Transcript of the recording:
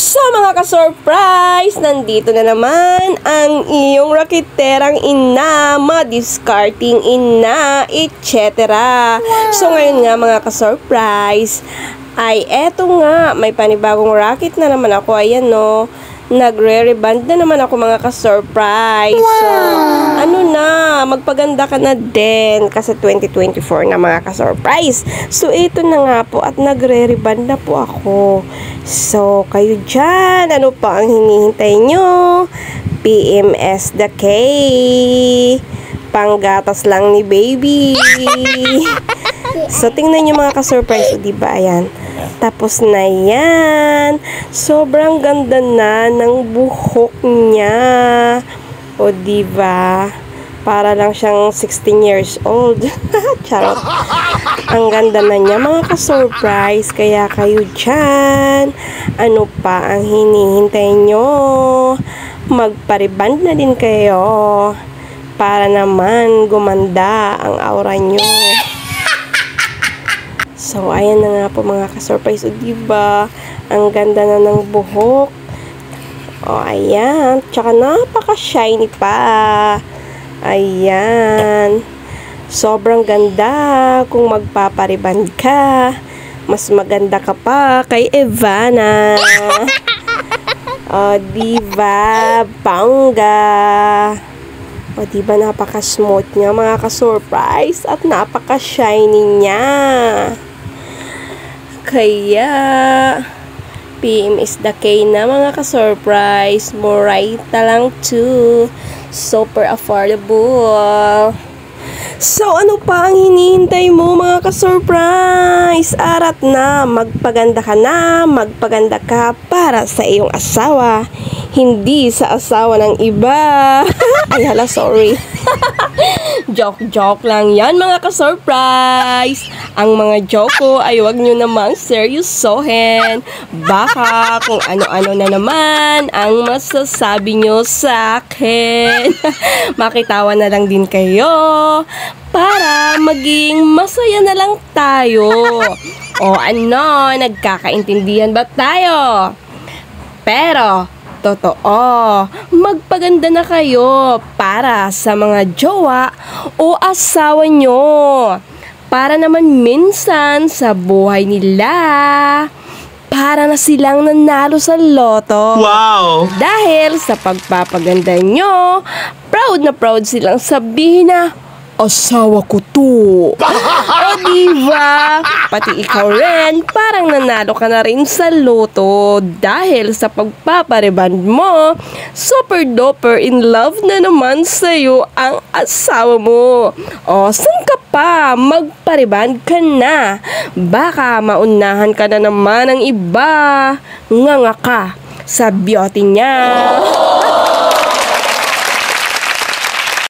So mga ka-surprise, nandito na naman ang iyong rakiterang ina, discarding ina, etc. So ngayon nga mga ka-surprise, ay eto nga, may panibagong racket na naman ako. Ayan no, nagre-reband na naman ako mga ka-surprise. So, ano na, magpaganda ka na din kasi 2024 na mga ka-surprise. So, ito na nga po at nagre-reband na po ako. So, kayo dyan, ano pa ang hinihintay nyo? PMS the K. Panggatas lang ni baby. So, tingnan nyo mga ka-surprise. O, diba? Ayan. Tapos na yan. Sobrang ganda na ng buhok niya. O, diba? Para lang siyang 16 years old. Charot. Ang ganda na niya, mga ka-surprise. Kaya kayo dyan, ano pa ang hinihintay nyo? Magpariband na din kayo. Para naman gumanda ang aura nyo. So, ayan na nga po mga ka-surprise. O, diba? Ang ganda na ng buhok. O, ayan. Tsaka napaka-shiny pa. Ayan. Sobrang ganda. Kung magpapariband ka, mas maganda ka pa kay Ivana. O, diba? Bangga. O, diba? Napaka-smooth niya mga ka-surprise. At napaka-shiny niya. Kaya, PM is the K na mga ka-surprise. Morita lang too. Super affordable. So, ano pa ang hinihintay mo mga ka-surprise? Arat na, magpaganda ka para sa iyong asawa. Hindi sa asawa ng iba. Ay hala, sorry. Joke lang yan mga ka-surprise. Ang mga joke ko ay wag nyo namang seryosohin. Baka kung ano-ano na naman ang masasabi nyo sa akin. Makitawa na lang din kayo para maging masaya na lang tayo. O ano, nagkakaintindihan ba tayo? Pero totoo, magpaganda na kayo para sa mga jowa o asawa nyo. Para naman minsan sa buhay nila, para na silang nanalo sa loto. Wow! Dahil sa pagpapaganda nyo, proud na proud silang sabihin na, asawa ko to. O diba? Pati ikaw rin, parang nanalo ka na rin sa loto dahil sa pagpapariband mo, super duper in love na naman sa'yo ang asawa mo. O, saan ka pa? Magpariband ka na. Baka maunahan ka na naman ng iba. Nga ka sa beauty niya.